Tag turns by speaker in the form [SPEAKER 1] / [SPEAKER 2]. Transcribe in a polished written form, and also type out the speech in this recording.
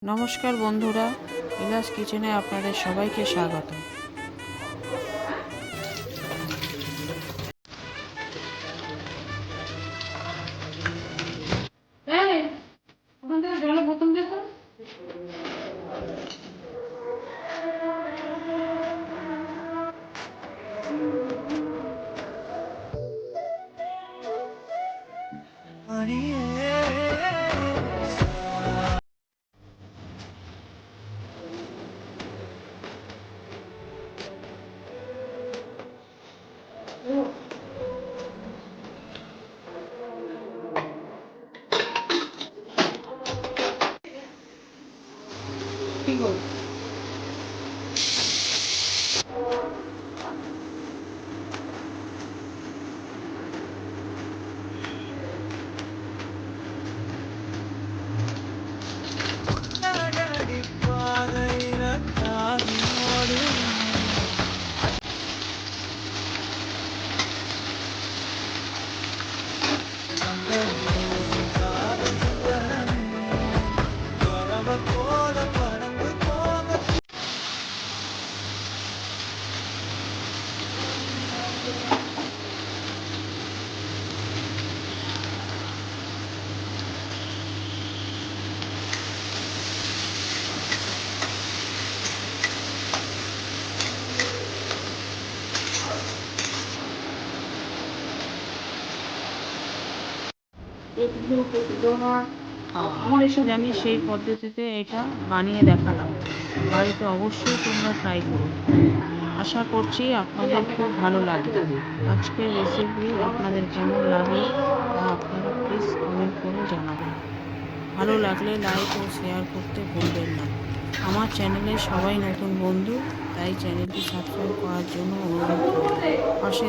[SPEAKER 1] নমস্কার বন্ধুরা, বিলাস কিচেনে আপনাদের সবাইকে স্বাগত। জলের বোতল দেখো। কি গো? আমি সেই পদ্ধতিতে এটা বানিয়ে দেখালাম। বাড়িতে অবশ্যই তোমরা ট্রাই করো। আশা করছি আপনাদের খুব ভালো লাগবে। আজকের রেসিপি আপনাদের কেমন লাগলো তা আপনারা প্লিজ কমেন্ট করে জানাবেন। ভালো লাগলে লাইক ও শেয়ার করতে ভুলবেন না। আমার চ্যানেলে সবাই নতুন বন্ধু, তাই চ্যানেলটি সাবস্ক্রাইব করার জন্য অনুরোধ করব। পাশে